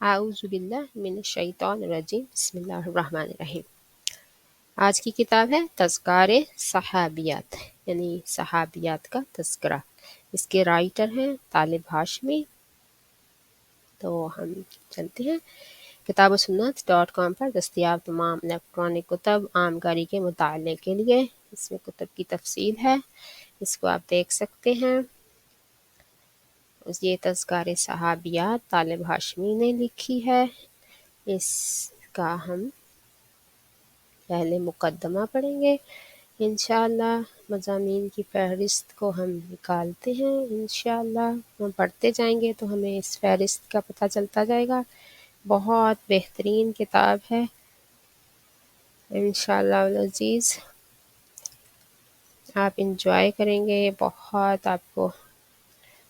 اعوذ باللہ من الشیطان الرجیم بسم اللہ الرحمن الرحیم۔ آج کی کتاب ہے تذکار صحابیات یعنی صحابیات کا تذکرہ۔ اس کے رائٹر ہیں طالب ہاشمی۔ تو ہم چلتے ہیں کتاب و سنت.com پر دستیاب تمام الیکٹرانک کتب عام کاری کے مطالعے کے لیے۔ اس میں کتب کی تفصیل ہے، اس کو آپ دیکھ سکتے ہیں۔ یہ تذکار صحابیات طالب ہاشمی نے لکھی ہے۔ اس کا ہم پہلے مقدمہ پڑھیں گے انشاءاللہ۔ مضامین کی فہرست کو ہم نکالتے ہیں انشاءاللہ، ہم پڑھتے جائیں گے تو ہمیں اس فہرست کا پتہ چلتا جائے گا۔ بہت بہترین کتاب ہے انشاءاللہ العزیز، آپ انجوائے کریں گے۔ بہت آپ کو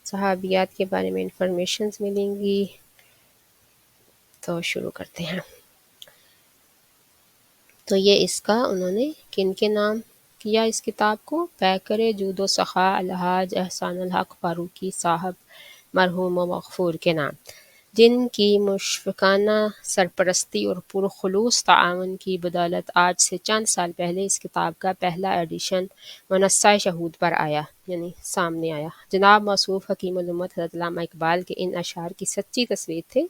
صحابیات کے بارے میں انفارمیشنز ملیں گی۔ تو شروع کرتے ہیں۔ تو یہ اس کا انہوں نے کن کے نام کیا اس کتاب کو؟ پیکر جود و سخا الحاج احسان الحق فاروقی صاحب مرحوم و مغفور کے نام، جن کی مشفقانہ سرپرستی اور پرخلوص تعاون کی بدولت آج سے چند سال پہلے اس کتاب کا پہلا ایڈیشن منصہ شہود پر آیا، یعنی سامنے آیا۔ جناب موصوف حکیم الامت حضرت علامہ اقبال کے ان اشعار کی سچی تصویر تھے۔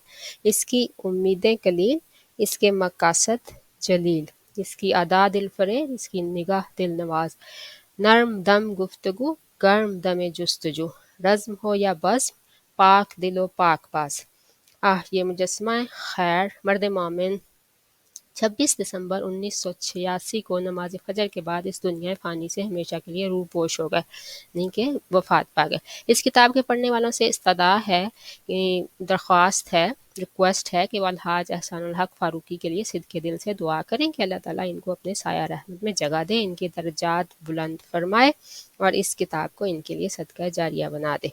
اس کی امیدیں قلیل، اس کے مقاصد جلیل، اس کی ادا دل فریب، اس کی نگاہ دل نواز، نرم دم گفتگو، گرم دم جستجو، رزم ہو یا بزم، پاک دل و پاک باز۔ یہ مجسمہ خیر مرد مومن 26 دسمبر 1986 کو نماز فجر کے بعد اس دنیا فانی سے ہمیشہ کے لیے روح پوش ہو گئے، یعنی کہ وفات پا گئے۔ اس کتاب کے پڑھنے والوں سے استدعا ہے، درخواست ہے، ریکویسٹ ہے کہ وہ الحاج احسان الحق فاروقی کے لیے صدقے دل سے دعا کریں کہ اللہ تعالیٰ ان کو اپنے سایہ رحمت میں جگہ دے، ان کے درجات بلند فرمائے اور اس کتاب کو ان کے لیے صدقہ جاریہ بنا دے۔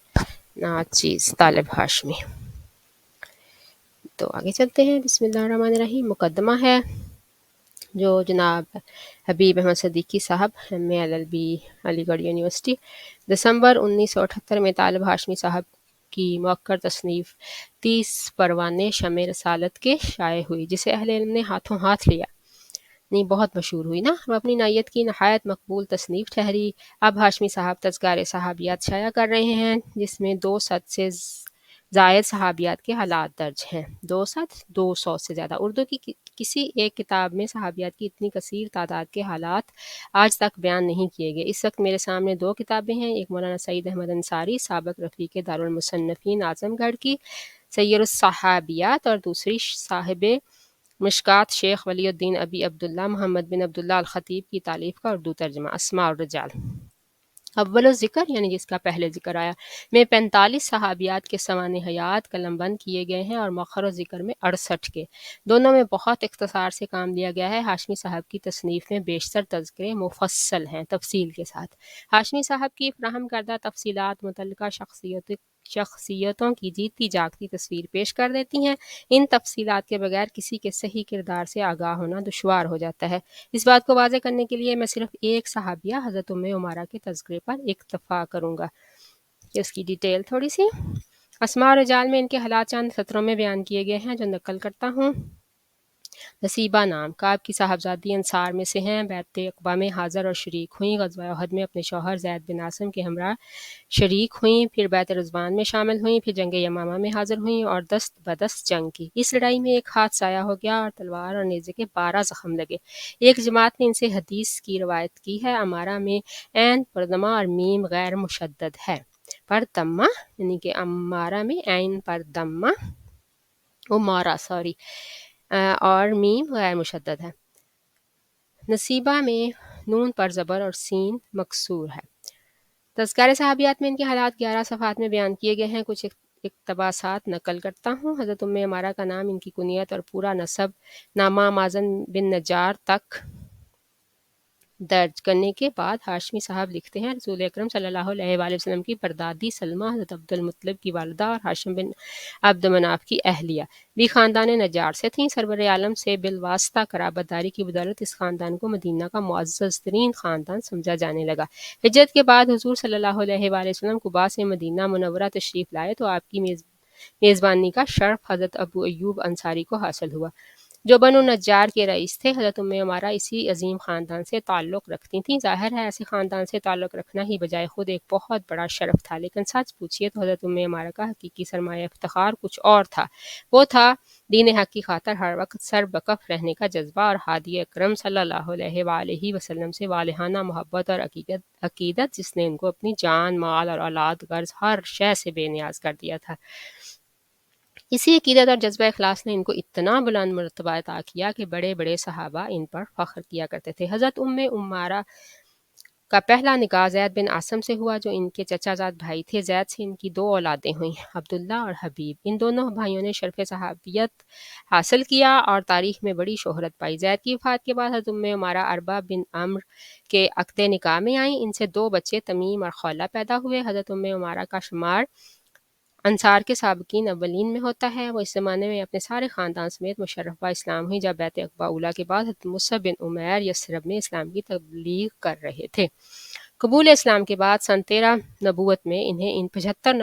ناچیز طالب ہاشمی۔ تو آگے چلتے ہیں۔ بسم اللہ الرحمن الرحیم۔ مقدمہ ہے جو جناب حبیب احمد صدیقی صاحب MA LLB علی گڑھ یونیورسٹی دسمبر 1978 میں طالب ہاشمی صاحب کی مؤخر تصنیف 30 پروانے شمع رسالت کے شائع ہوئی، جسے اہل علم نے ہاتھوں ہاتھ لیا، نہیں بہت مشہور ہوئی نا، وہ اپنی نوعیت کی نہایت مقبول تصنیف ٹھہری۔ اب ہاشمی صاحب تذکار صحابیات شائع کر رہے ہیں، جس میں 200 سے زائد صحابیات کے حالات درج ہیں۔ 200 سے زیادہ۔ اردو کی کسی ایک کتاب میں صحابیات کی اتنی کثیر تعداد کے حالات آج تک بیان نہیں کیے گئے۔ اس وقت میرے سامنے 2 کتابیں ہیں، ایک مولانا سعید احمد انصاری سابق رفیق دارالمصنفین اعظم گڑھ کی سیر الصحابیات اور دوسری صاحب مشکات شیخ ولی الدین ابی عبداللہ محمد بن عبداللہ الخطیب کی تالیف کا اردو ترجمہ اسماء الرجال۔ اول الذکر یعنی جس کا پہلے ذکر آیا میں 45 صحابیات کے سوانح حیات قلم بند کیے گئے ہیں اور مؤخر ذکر میں 68 کے، دونوں میں بہت اختصار سے کام لیا گیا ہے۔ ہاشمی صاحب کی تصنیف میں بیشتر تذکرے مفصل ہیں، تفصیل کے ساتھ۔ ہاشمی صاحب کی فراہم کردہ تفصیلات متعلقہ شخصیتوں کی جیتی جاگتی تصویر پیش کر دیتی ہیں۔ ان تفصیلات کے بغیر کسی کے صحیح کردار سے آگاہ ہونا دشوار ہو جاتا ہے۔ اس بات کو واضح کرنے کے لیے میں صرف ایک صحابیہ حضرت ام عمارہ کے تذکرے پر اکتفا کروں گا۔ اس کی ڈیٹیل تھوڑی سی۔ اسماء رجال میں ان کے حالات چند سطروں میں بیان کیے گئے ہیں جو نقل کرتا ہوں۔ نصیبہ نام کعب کی صاحبزادی انصار میں سے ہیں، بیعت عقبہ میں حاضر اور شریک ہوئیں، غزوہ احد میں اپنے شوہر زید بن عاصم کے ہمراہ شریک ہوئیں، پھر بیعت رضوان میں شامل ہوئیں، پھر جنگ یمامہ میں حاضر ہوئیں اور دست بدست جنگ کی۔ اس لڑائی میں ایک ہاتھ ضائع ہو گیا اور تلوار اور نیزے کے 12 زخم لگے۔ ایک جماعت نے ان سے حدیث کی روایت کی ہے، امارہ میں عین پردمہ اور میم غیر مشدد ہے۔ پردمہ یعنی کہ امارہ میں عین پردمہ اور میم غیر مشدد ہے۔ نصیبہ میں نون پر زبر اور سین مکسور ہے۔ تذکار صحابیات میں ان کے حالات 11 صفحات میں بیان کیے گئے ہیں۔ کچھ اقتباسات نقل کرتا ہوں۔ حضرت ام عمارہ کا نام، ان کی کنیت اور پورا نسب نامہ مازن بن نجار تک درج کرنے کے بعد ہاشمی صاحب لکھتے ہیں رسول اکرم صلی اللہ علیہ وآلہ وسلم کی پردادی سلمہ حضرت عبد المطلب کی والدہ اور ہاشم بن عبد مناف کی اہلیہ بھی خاندان نجار سے تھیں۔ سرور عالم سے بالواسطہ قرابت داری کی بدولت اس خاندان کو مدینہ کا معزز ترین خاندان سمجھا جانے لگا۔ ہجرت کے بعد حضور صلی اللہ علیہ وآلہ وسلم قباء سے مدینہ منورہ تشریف لائے تو آپ کی میزبانی کا شرف حضرت ابو ایوب انصاری کو حاصل ہوا جو بنو نجار کے رئیس تھے۔ حضرت عمارہ اسی عظیم خاندان سے تعلق رکھتی تھیں۔ ظاہر ہے ایسے خاندان سے تعلق رکھنا ہی بجائے خود ایک بہت بڑا شرف تھا، لیکن سچ پوچھیے تو حضرت عمارہ کا حقیقی سرمایہ افتخار کچھ اور تھا۔ وہ تھا دین حق کی خاطر ہر وقت سر بکف رہنے کا جذبہ اور ہادی اکرم صلی اللہ علیہ وآلہ وسلم سے والہانہ محبت اور عقیدت جس نے ان کو اپنی جان، مال اور اولاد غرض ہر شے سے بے نیاز کر دیا تھا۔ اسی عقیدت اور جذبہ اخلاص نے ان کو اتنا بلند مرتبہ عطا کیا کہ بڑے بڑے صحابہ ان پر فخر کیا کرتے تھے۔ حضرت عمارہ کا پہلا نکاح زید بن عاصم سے ہوا جو ان کے چچا زاد بھائی تھے۔ زید سے ان کی 2 اولادیں ہوئیں، عبداللہ اور حبیب۔ ان دونوں بھائیوں نے شرف صحابیت حاصل کیا اور تاریخ میں بڑی شہرت پائی۔ زید کی وفات کے بعد حضرت عمارہ اربع بن عمر کے عقد نکاح میں آئیں۔ ان سے 2 بچے تمیم اور خولہ پیدا ہوئے۔ حضرت عمارہ کا شمار انصار کے سابقین اولین میں ہوتا ہے۔ وہ اس زمانے میں اپنے سارے خاندان سمیت مشرف اسلام ہوئی جب بیعت عقبہ اولیٰ کے بعد حضرت مصعب بن عمیر یثرب میں اسلام کی تبلیغ کر رہے تھے۔ قبول اسلام کے بعد سن 13 نبوت میں انہیں ان 75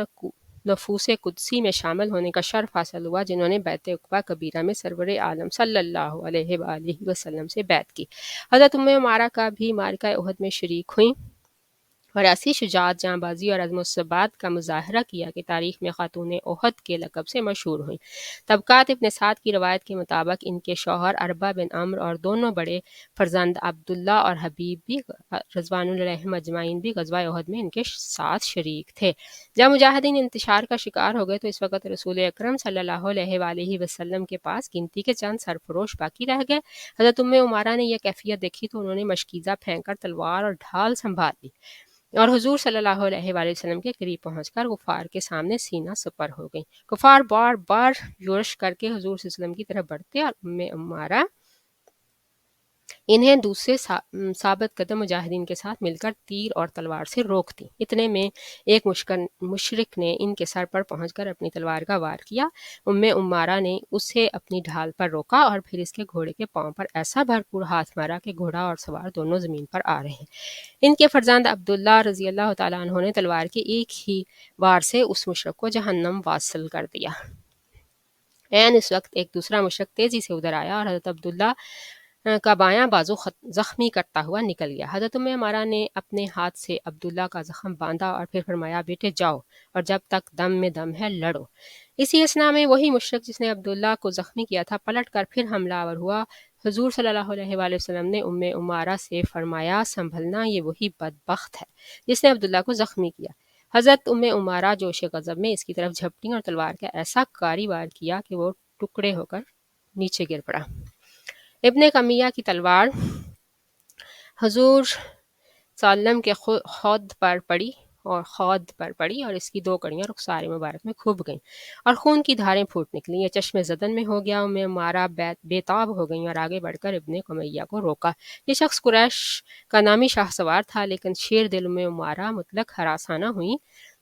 نفوس قدسی میں شامل ہونے کا شرف حاصل ہوا جنہوں نے بیعت عقبہ کبیرہ میں سرور عالم صلی اللہ علیہ وآلہ وسلم سے بیعت کی۔ حضرت عمارہ کا بھی معرکہ احد میں شریک ہوئیں اور ایسی شجاعت، جاں بازی اور عزم و ثبات کا مظاہرہ کیا کہ تاریخ میں خاتون احد کے لقب سے مشہور ہوئیں۔ طبقات ابن سعد کی روایت کے مطابق ان کے شوہر اربع بن عمر اور دونوں بڑے فرزند عبداللہ اور حبیب بھی رضوان علیہم اجمعین بھی غزوہ احد میں ان کے ساتھ شریک تھے۔ جب مجاہدین انتشار کا شکار ہو گئے تو اس وقت رسول اکرم صلی اللہ علیہ وآلہ وسلم کے پاس گنتی کے چند سرفروش باقی رہ گئے۔ حضرت عمارہ نے یہ کیفیت دیکھی تو انہوں نے مشکیزہ پھینک کر تلوار اور ڈھال سنبھال لی اور حضور صلی اللہ علیہ وآلہ وسلم کے قریب پہنچ کر غفار کے سامنے سینہ سپر ہو گئیں۔ غفار بار بار یورش کر کے حضور صلی اللہ علیہ وسلم کی طرف بڑھتے اور عمارہ انہیں دوسرے ثابت قدم مجاہدین کے ساتھ مل کر تیر اور تلوار سے روکتی۔ اتنے میں ایک مشرک نے ان کے سر پر پہنچ کر اپنی تلوار کا وار کیا۔ عمارہ نے اسے اپنی ڈھال پر روکا اور پھر اس کے گھوڑے کے پاؤں پر ایسا بھرپور ہاتھ مارا کہ گھوڑا اور سوار دونوں زمین پر آ رہے ہیں۔ ان کے فرزند عبداللہ رضی اللہ تعالیٰ عنہ نے تلوار کے ایک ہی وار سے اس مشرک کو جہنم واصل کر دیا۔ اس وقت ایک دوسرا مشرک تیزی سے ادھر آیا اور حضرت عبداللہ کا بایاں بازو زخمی کرتا ہوا نکل گیا۔ حضرت عمارہ نے اپنے ہاتھ سے عبداللہ کا زخم باندھا اور پھر فرمایا، بیٹے جاؤ اور جب تک دم میں دم ہے لڑو۔ اسی اثنا میں وہی مشرک جس نے عبداللہ کو زخمی کیا تھا پلٹ کر پھر حملہ آور ہوا۔ حضور صلی اللہ علیہ وآلہ وسلم نے عمارہ سے فرمایا، سنبھلنا، یہ وہی بدبخت ہے جس نے عبداللہ کو زخمی کیا۔ حضرت عمارہ جوش غضب میں اس کی طرف جھپٹی اور تلوار کا ایسا کاری وار کیا کہ وہ ٹکڑے ہو کر نیچے گر پڑا۔ ابن قمیہ کی تلوار حضور صلی اللہ علیہ وسلم کے خود پر پڑی اور اس کی 2 کڑیاں رخسار مبارک میں کھب گئیں اور خون کی دھاریں پھوٹ نکلیں۔ یہ چشم زدن میں ہو گیا۔ عمارہ بے تاب ہو گئیں اور آگے بڑھ کر ابن قمیہ کو روکا۔ یہ شخص قریش کا نامی شاہ سوار تھا، لیکن شیر دل عمارہ مطلق ہراسانہ ہوئیں،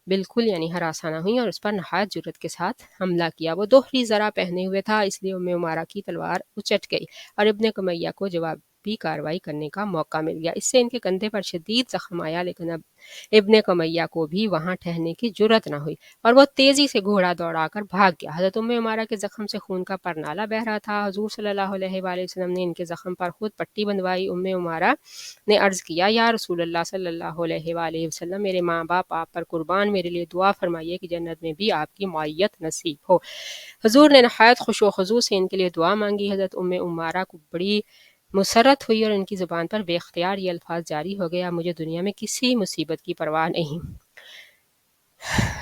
بالکل ہراسانہ ہوئیں اور اس پر نہایت جرأت کے ساتھ حملہ کیا۔ وہ دوہری زرہ پہنے ہوئے تھا، اس لیے عمارہ کی تلوار اچٹ گئی اور ابن قمیہ کو جوابی کارروائی کرنے کا موقع مل گیا۔ اس سے ان کے کندھے پر شدید زخم آیا، لیکن اب ابن قمیہ کو بھی وہاں ٹھہرنے کی جرأت نہ ہوئی اور وہ تیزی سے گھوڑا دوڑا کر بھاگ گیا۔ حضرت عمارہ کے زخم سے خون کا پرنالہ بہہ رہا تھا۔ حضور صلی اللہ علیہ وآلہ وسلم نے ان کے زخم پر خود پٹی بندھوائی۔ عمارہ نے عرض کیا، یا رسول اللہ صلی اللہ علیہ وآلہ وسلم، میرے ماں باپ آپ پر قربان، میرے لیے دعا فرمائیے کہ جنت میں بھی آپ کی معیت نصیب ہو۔ حضور نے نہایت خشوع و خضوع سے ان کے لیے دعا مانگی۔ حضرت عمارہ کو بڑی مسرت ہوئی اور ان کی زبان پر بے اختیار یہ الفاظ جاری ہو گیا، مجھے دنیا میں کسی مصیبت کی پرواہ نہیں۔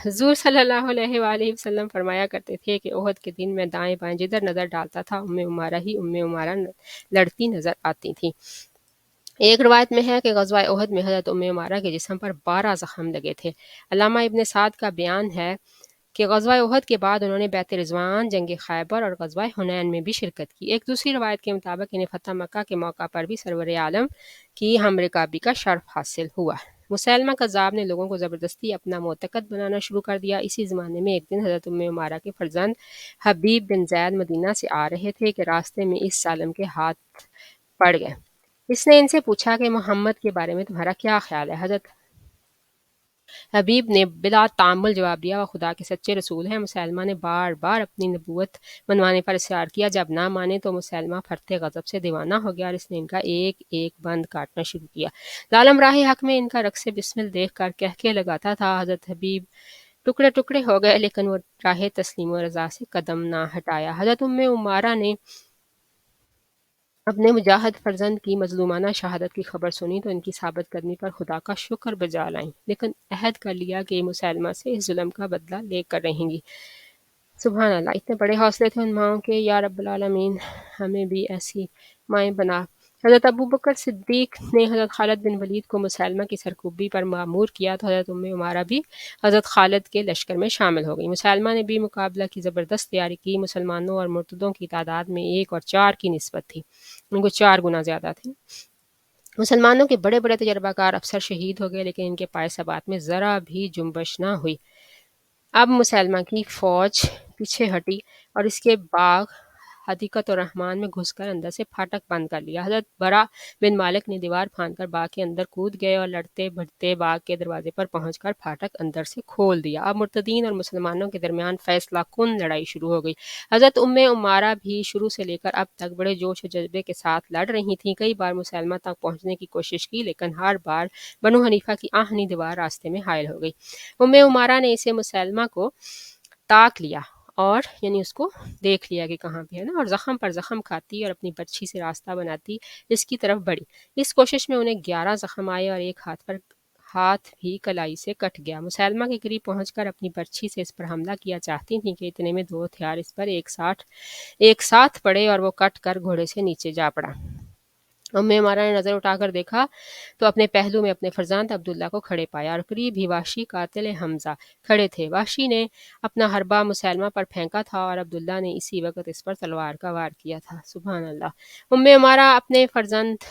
حضور صلی اللہ علیہ وآلہ وسلم فرمایا کرتے تھے کہ احد کے دن میں دائیں بائیں جدھر نظر ڈالتا تھا عمارہ لڑتی نظر آتی تھی۔ ایک روایت میں ہے کہ غزوہ احد میں حضرت عمارہ کے جسم پر 12 زخم لگے تھے۔ علامہ ابن سعد کا بیان ہے کہ غزوہ احد کے بعد انہوں نے بیعت رضوان، جنگ خیبر اور غزوہ حنین میں بھی شرکت کی۔ ایک دوسری روایت کے مطابق انہیں فتح مکہ کے موقع پر بھی سرور عالم کی ہم رکابی کا شرف حاصل ہوا۔ مسیلمہ کذاب نے لوگوں کو زبردستی اپنا معتقد بنانا شروع کر دیا۔ اسی زمانے میں ایک دن حضرت عمارہ کے فرزند حبیب بن زید مدینہ سے آ رہے تھے کہ راستے میں اس ظالم کے ہاتھ پڑ گئے۔ اس نے ان سے پوچھا کہ محمد کے بارے میں تمہارا کیا خیال ہے؟ حضرت حبیب نے بلا تعمل جواب دیا، وہ خدا کے سچے رسول ہیں۔ مسلمہ نے بار بار اپنی نبوت منوانے پر اصرار کیا، جب نہ مانے تو مسلمہ پھرتے غضب سے دیوانہ ہو گیا اور اس نے ان کا ایک ایک بند کاٹنا شروع کیا۔ ظالم راہ حق میں ان کا رقص بسمل دیکھ کر کہکے لگاتا تھا۔ حضرت حبیب ٹکڑے ٹکڑے ہو گئے، لیکن وہ راہ تسلیم و رضا سے قدم نہ ہٹایا۔ حضرت عمارہ نے اپنے مجاہد فرزند کی مظلومانہ شہادت کی خبر سنی تو ان کی ثابت قدمی پر خدا کا شکر بجا لائیں، لیکن عہد کر لیا کہ مسلمہ سے اس ظلم کا بدلہ لے کر رہیں گی۔ سبحان اللہ، اتنے بڑے حوصلے تھے ان ماؤں کے۔ یا رب العالمین ہمیں بھی ایسی مائیں بنا۔ حضرت ابوبکر صدیق نے حضرت خالد بن ولید کو مسلمہ کی سرکوبی پر معمور کیا تو حضرت عمارہ بھی حضرت خالد کے لشکر میں شامل ہو گئی۔ مسلمہ نے بھی مقابلہ کی زبردست تیاری کی۔ مسلمانوں اور مرتدوں کی تعداد میں 1 اور 4 کی نسبت تھی، ان کو 4 گنا زیادہ تھے۔ مسلمانوں کے بڑے بڑے تجربہ کار افسر شہید ہو گئے، لیکن ان کے پائے ثبات میں ذرا بھی جنبش نہ ہوئی۔ اب مسلمہ کی فوج پیچھے ہٹی اور اس کے باغ حدیقۃ الرحمن میں گھس کر اندر سے پھاٹک بند کر لیا۔ حضرت برا بن مالک نے دیوار پھاند کر باغ کے اندر کود گئے اور لڑتے بھٹتے باغ کے دروازے پر پہنچ کر پھاٹک اندر سے کھول دیا۔ اب مرتدین اور مسلمانوں کے درمیان فیصلہ کن لڑائی شروع ہو گئی۔ حضرت عمارہ بھی شروع سے لے کر اب تک بڑے جوش و جذبے کے ساتھ لڑ رہی تھیں۔ کئی بار مسلمہ تک پہنچنے کی کوشش کی، لیکن ہر بار بنو حنیفہ کی آہنی دیوار راستے میں حائل ہو گئی۔ عمارہ نے اسے مسلمہ کو تاک لیا اور یعنی اس کو دیکھ لیا کہ کہاں پہ ہے نا، اور زخم پر زخم کھاتی اور اپنی برچھی سے راستہ بناتی اس کی طرف بڑھی۔ اس کوشش میں انہیں 11 زخم آئے اور ایک ہاتھ بھی کلائی سے کٹ گیا۔ مسلمہ کے قریب پہنچ کر اپنی برچھی سے اس پر حملہ کیا چاہتی تھیں کہ اتنے میں 2 ہتھیار اس پر ایک ساتھ پڑے اور وہ کٹ کر گھوڑے سے نیچے جا پڑا۔ عمارہ نے نظر اٹھا کر دیکھا تو اپنے پہلو میں اپنے فرزند عبداللہ کو کھڑے پایا اور قریب ہی وحشی قاتل حمزہ کھڑے تھے۔ وحشی نے اپنا حربہ مسلمہ پر پھینکا تھا اور عبداللہ نے اسی وقت اس پر تلوار کا وار کیا تھا۔ سبحان اللہ۔ عمارہ اپنے فرزند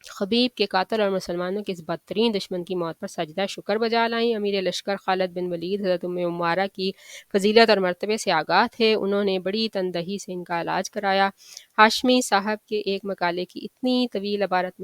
خبیب کے قاتل اور مسلمانوں کے اس بدترین دشمن کی موت پر سجدہ شکر بجا لائیں۔ امیر لشکر خالد بن ولید حضرت عمارہ کی فضیلت اور مرتبے سے آگاہ تھے۔ انہوں نے بڑی تندہی سے ان کا علاج کرایا۔ ہاشمی صاحب کے ایک مقالے کی اتنی طویل عبارت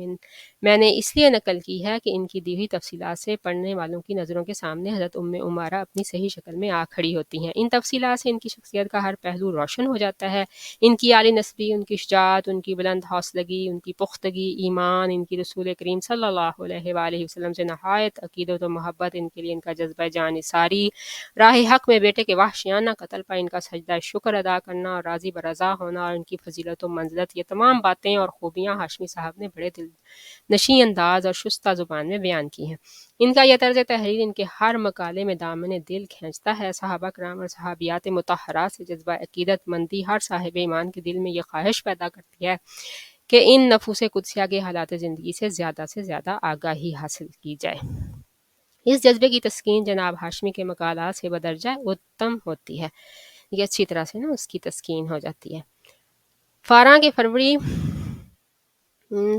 میں نے اس لیے نقل کی ہے کہ ان کی دی ہوئی تفصیلات سے پڑھنے والوں کی نظروں کے سامنے حضرت عمارہ اپنی صحیح شکل میں آ کھڑی ہوتی ہیں۔ ان تفصیلات سے ان کی شخصیت کا ہر پہلو روشن ہو جاتا ہے۔ ان کی عالی نسبی، ان کی شجاعت، ان کی بلند حوصلگی، ان کی پختگی ایمان، ان کی رسول کریم صلی اللہ علیہ وآلہ وسلم سے نہایت عقیدت و محبت، ان کے لیے ان کا جذبہ جان نثاری، راہ حق میں بیٹے کے وحشیانہ قتل پر ان کا سجدہ شکر ادا کرنا اور راضی برضا ہونا اور ان کی فضیلت و منزلت، یہ تمام باتیں اور خوبیاں ہاشمی صاحب نے بڑے دل نشیں انداز اور شستہ زبان میں بیان کی ہیں۔ ان کا یہ طرز تحریر ان کے ہر مقالے میں دامن دل کھینچتا ہے۔ صحابہ کرام اور صحابیات مطہرات سے جذبہ عقیدت مندی ہر صاحب ایمان کے دل میں یہ خواہش پیدا کرتی ہے کہ ان نفوس قدسیہ کے حالات زندگی سے زیادہ آگاہی حاصل کی جائے۔ اس جذبے کی تسکین جناب ہاشمی کے مقالات سے بدرجہ اتم ہوتی ہے، یہ اچھی طرح سے نا اس کی تسکین ہو جاتی ہے۔ فاراں کے فروری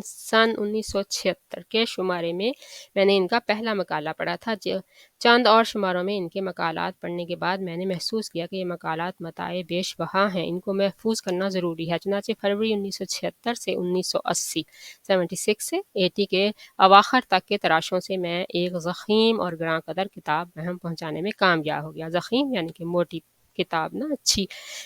سن 1976 کے شمارے میں نے ان کا پہلا مقالہ پڑھا تھا۔ چند اور شماروں میں ان کے مقالات پڑھنے کے بعد میں نے محسوس کیا کہ یہ مقالات متاع بیش بہا ہیں، ان کو محفوظ کرنا ضروری ہے۔ چنانچہ فروری 1976 سے 1980 76 سے 80 کے اواخر تک کے تراشوں سے میں ایک ضخیم اور گراں قدر کتاب بہم پہنچانے میں کامیاب ہو گیا۔ ضخیم یعنی کہ موٹی کتاب نا، اچھی،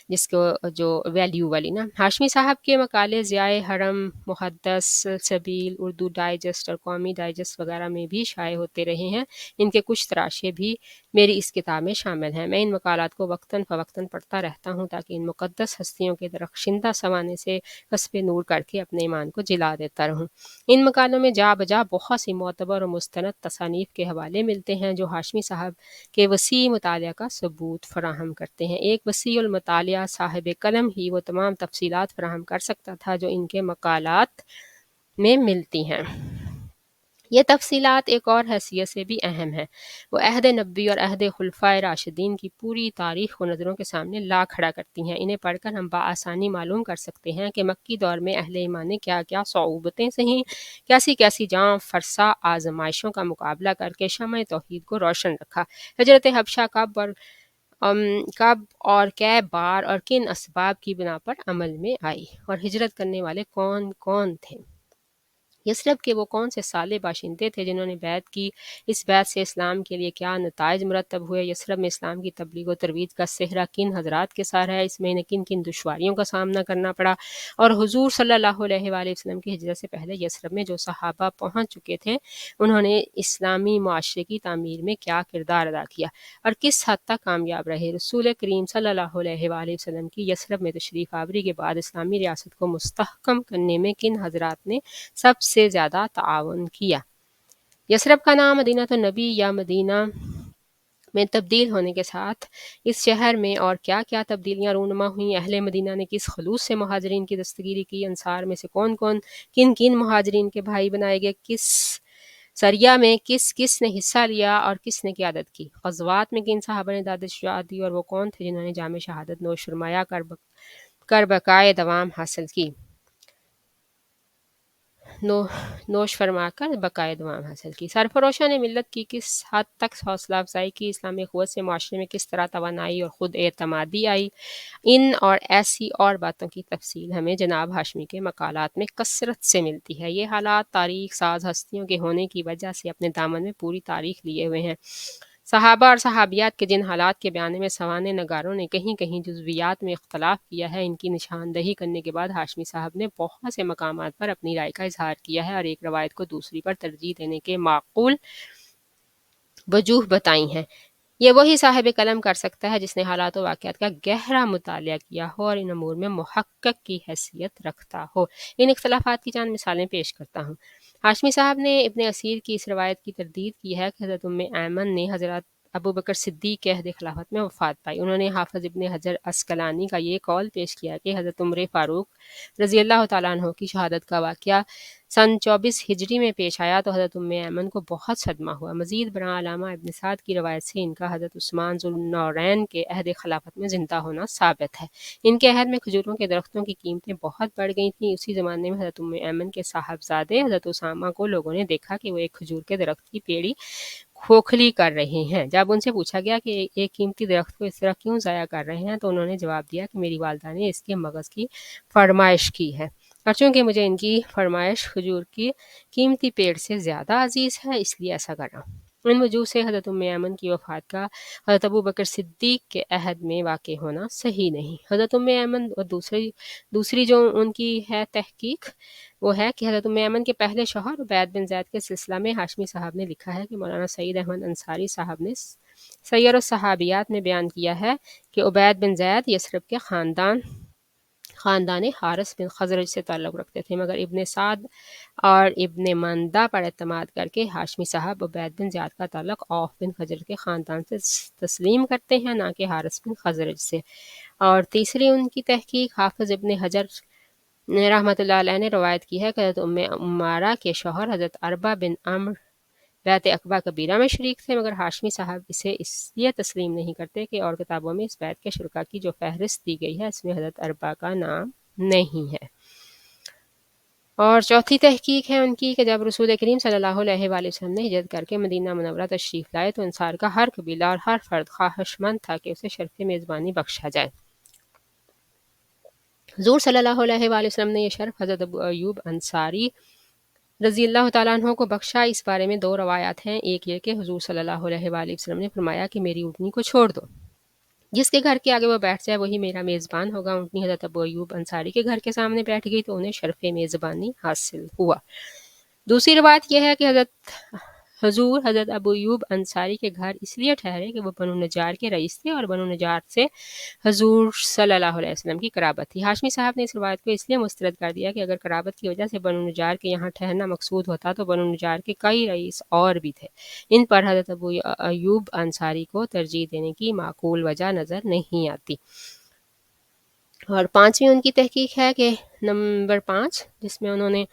جس کو جو ویلیو والی نا۔ ہاشمی صاحب کے مقالے ضیاء حرم، محدث، سلسبیل، اردو ڈائجسٹ اور قومی ڈائجسٹ وغیرہ میں بھی شائع ہوتے رہے ہیں۔ ان کے کچھ تراشے بھی میری اس کتاب میں شامل ہیں۔ میں ان مقالات کو وقتاً فوقتاً پڑھتا رہتا ہوں تاکہ ان مقدس ہستیوں کے درخشندہ سوانے سے کسب نور کر کے اپنے ایمان کو جلا دیتا رہوں۔ ان مقالوں میں جا بجا بہت سی معتبر اور مستند تصانیف کے حوالے ملتے ہیں جو ہاشمی صاحب کے وسیع مطالعہ کا ثبوت فراہم کرتے ہیں۔ ایک وسیع المطالعہ صاحب قلم ہی وہ تمام تفصیلات فراہم کر سکتا تھا جو ان کے مقالات میں ملتی ہیں۔ یہ تفصیلات ایک اور حیثیت سے بھی اہم ہیں۔ وہ عہد نبوی اور عہد خلفائے راشدین کی پوری تاریخ کو نظروں کے سامنے لا کھڑا کرتی ہیں۔ انہیں پڑھ کر ہم بآسانی معلوم کر سکتے ہیں کہ مکی دور میں اہل ایمان نے کیا کیا صعوبتیں سہیں، کیسی جاں فرسا آزمائشوں کا مقابلہ کر کے شمع توحید کو روشن رکھا۔ ہجرت حبشہ کب اور کئے بار اور کن اسباب کی بنا پر عمل میں آئی، اور ہجرت کرنے والے کون کون تھے، یثرب کے وہ کون سے صالح باشندے تھے جنہوں نے بیعت کی؟ اس بیعت سے اسلام کے لیے کیا نتائج مرتب ہوئے؟ یثرب میں اسلام کی تبلیغ و ترویج کا صحرا کن حضرات کے ساتھ ہے؟ اس میں انہیں کن کن دشواریوں کا سامنا کرنا پڑا؟ اور حضور صلی اللہ علیہ وآلہ وسلم کی ہجرت سے پہلے یثرب میں جو صحابہ پہنچ چکے تھے انہوں نے اسلامی معاشرے کی تعمیر میں کیا کردار ادا کیا اور کس حد تک کامیاب رہے؟ رسول کریم صلی اللہ علیہ وآلہ وسلم کی یثرب میں تشریف آوری کے بعد اسلامی ریاست کو مستحکم کرنے میں کن حضرات نے سب سے زیادہ تعاون کیا؟ یثرب کا نام مدینہ النبی یا مدینہ میں تبدیل ہونے کے ساتھ اس شہر میں اور کیا کیا تبدیلیاں رونما ہوئیں؟ اہل مدینہ نے کس خلوص سے مہاجرین کی دستگیری کی؟ انصار میں سے کون کون کن کن مہاجرین کے بھائی بنائے گئے؟ کس سریہ میں کس کس نے حصہ لیا اور کس نے قیادت کی؟ غزوات میں کن صحابہ نے داد شجاعت دی اور وہ کون تھے جنہوں نے جام شہادت نوش فرمایا کر بقائے دوام حاصل کی؟ نوش فرما کر بقائے دوام حاصل کی۔ سرفروشوں نے ملت کی کس حد تک حوصلہ افزائی کی؟ اسلامی قوت سے معاشرے میں کس طرح توانائی اور خود اعتمادی آئی؟ ان اور ایسی اور باتوں کی تفصیل ہمیں جناب ہاشمی کے مقالات میں کثرت سے ملتی ہے۔ یہ حالات تاریخ ساز ہستیوں کے ہونے کی وجہ سے اپنے دامن میں پوری تاریخ لیے ہوئے ہیں۔ صحابہ اور صحابیات کے جن حالات کے بیان میں سوانح نگاروں نے کہیں کہیں جزویات میں اختلاف کیا ہے، ان کی نشاندہی کرنے کے بعد ہاشمی صاحب نے بہت سے مقامات پر اپنی رائے کا اظہار کیا ہے اور ایک روایت کو دوسری پر ترجیح دینے کے معقول وجوہ بتائی ہیں۔ یہ وہی صاحب قلم کر سکتا ہے جس نے حالات و واقعات کا گہرا مطالعہ کیا ہو اور ان امور میں محقق کی حیثیت رکھتا ہو۔ ان اختلافات کی چند مثالیں پیش کرتا ہوں۔ ہاشمی صاحب نے ابن اسیر کی اس روایت کی تردید کی ہے کہ حضرت ام ایمن نے حضرت ابو بکر صدیق کے عہد خلافت میں وفات پائی۔ انہوں نے حافظ ابن حجر عسقلانی کا یہ قول پیش کیا کہ حضرت عمر فاروق رضی اللہ تعالیٰ عنہ کی شہادت کا واقعہ سن 24 ہجری میں پیش آیا تو حضرت ام ایمن کو بہت صدمہ ہوا۔ مزید برآں علامہ ابن سعد کی روایت سے ان کا حضرت عثمان ذوالنورین کے عہد خلافت میں زندہ ہونا ثابت ہے۔ ان کے عہد میں کھجوروں کے درختوں کی قیمتیں بہت بڑھ گئی تھیں۔ اسی زمانے میں حضرت ام ایمن کے صاحبزادے حضرت اسامہ کو لوگوں نے دیکھا کہ وہ ایک کھجور کے درخت کی پیڑی کھوکھلی کر رہے ہیں۔ جب ان سے پوچھا گیا کہ ایک قیمتی درخت کو اس طرح کیوں ضائع کر رہے ہیں تو انہوں نے جواب دیا کہ میری والدہ نے اس کے مغز کی فرمائش کی ہے اور چونکہ مجھے ان کی فرمائش کھجور کی قیمتی پیڑ سے زیادہ عزیز ہے اس لیے ایسا کر رہا ہوں۔ ان وجوہ سے حضرت ام ایمن کی وفات کا حضرت ابو بکر صدیق کے عہد میں واقع ہونا صحیح نہیں۔ حضرت ام ایمن اور دوسری جو ان کی ہے تحقیق وہ ہے کہ حضرت ام ایمن کے پہلے شوہر عبید بن زید کے سلسلہ میں ہاشمی صاحب نے لکھا ہے کہ مولانا سعید احمد انصاری صاحب نے سیر الصحابیات میں بیان کیا ہے کہ عبید بن زید یثرب کے خاندان حارث بن خزرج سے تعلق رکھتے تھے، مگر ابن سعد اور ابن مندہ پر اعتماد کر کے ہاشمی صاحب عبید بن زیاد کا تعلق اوف بن خزرج کے خاندان سے تسلیم کرتے ہیں نہ کہ حارث بن خزرج سے۔ اور تیسری ان کی تحقیق حافظ ابن حجر رحمۃ اللہ علیہ نے روایت کی ہے کہ حضرت ام عمارہ کے شوہر حضرت عربہ بن عمرو بیعت عقبہ کبیرہ میں شریک تھے، مگر ہاشمی صاحب اسے اس لیے تسلیم نہیں کرتے کہ اور کتابوں میں اس بیعت کے شرکاء کی جو فہرست دی گئی ہے اس میں حضرت عربہ کا نام نہیں ہے۔ اور چوتھی تحقیق ہے ان کی کہ جب رسول کریم صلی اللہ علیہ وآلہ وسلم نے ہجرت کر کے مدینہ منورہ تشریف لائے تو انصار کا ہر قبیلہ اور ہر فرد خواہش مند تھا کہ اسے شرف میزبانی بخشا جائے۔ حضور صلی اللہ علیہ وآلہ وسلم نے یہ شرف حضرت ابو ایوب انصاری رضی اللہ تعالیٰ عنہ کو بخشا۔ اس بارے میں دو روایات ہیں، ایک یہ کہ حضور صلی اللہ علیہ وآلہ وسلم نے فرمایا کہ میری اونٹنی کو چھوڑ دو، جس کے گھر کے آگے وہ بیٹھ جائے وہی میرا میزبان ہوگا۔ اونٹنی حضرت ابو ایوب انصاری کے گھر کے سامنے بیٹھ گئی تو انہیں شرف میزبانی حاصل ہوا۔ دوسری روایت یہ ہے کہ حضور حضرت ابو ایوب انصاری کے گھر اس لیے ٹھہرے کہ وہ بنو نجار کے رئیس تھے اور بنو نجار سے حضور صلی اللہ علیہ وسلم کی قرابت تھی۔ ہاشمی صاحب نے اس روایت کو اس لیے مسترد کر دیا کہ اگر قرابت کی وجہ سے بنو نجار کے یہاں ٹھہرنا مقصود ہوتا تو بنو نجار کے کئی رئیس اور بھی تھے۔ ان پر حضرت ابو ایوب انصاری کو ترجیح دینے کی معقول وجہ نظر نہیں آتی۔ اور پانچویں ان کی تحقیق ہے کہ نمبر 5 جس میں انہوں نے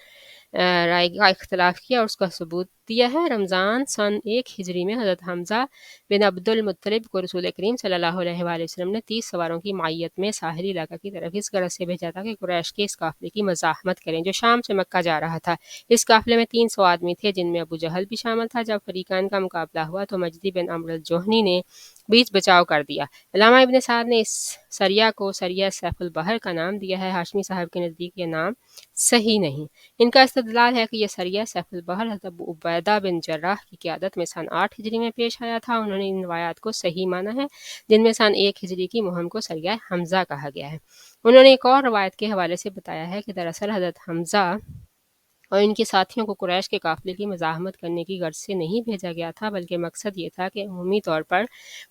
رائے کا اختلاف کیا اور اس کا ثبوت دیا ہے۔ رمضان سن 1 ہجری میں حضرت حمزہ بن عبد المطلب کو رسول کریم صلی اللہ علیہ وآلہ وسلم نے 30 سواروں کی معیت میں ساحلی علاقہ کی طرف اس غرض سے بھیجا تھا کہ قریش کے اس قافلے کی مزاحمت کریں جو شام سے مکہ جا رہا تھا۔ اس قافلے میں 300 آدمی تھے جن میں ابو جہل بھی شامل تھا۔ جب فریقین کا مقابلہ ہوا تو مجدی بن عمرو الجہنی نے بیچ بچاؤ کر دیا۔ علامہ ابن سعد نے اس سریہ کو سریہ سیف البحر کا نام دیا ہے۔ ہاشمی صاحب کے نزدیک یہ نام صحیح نہیں۔ ان کا استدلال ہے کہ یہ سریہ سیف البحر حضرت ابو عبیدہ بن جراح کی قیادت میں سن 8 ہجری میں پیش آیا تھا۔ انہوں نے ان روایات کو صحیح مانا ہے جن میں سن 1 ہجری کی مہم کو سریہ حمزہ کہا گیا ہے۔ انہوں نے ایک اور روایت کے حوالے سے بتایا ہے کہ دراصل حضرت حمزہ اور ان کے ساتھیوں کو قریش کے قافلے کی مزاحمت کرنے کی غرض سے نہیں بھیجا گیا تھا بلکہ مقصد یہ تھا کہ عمومی طور پر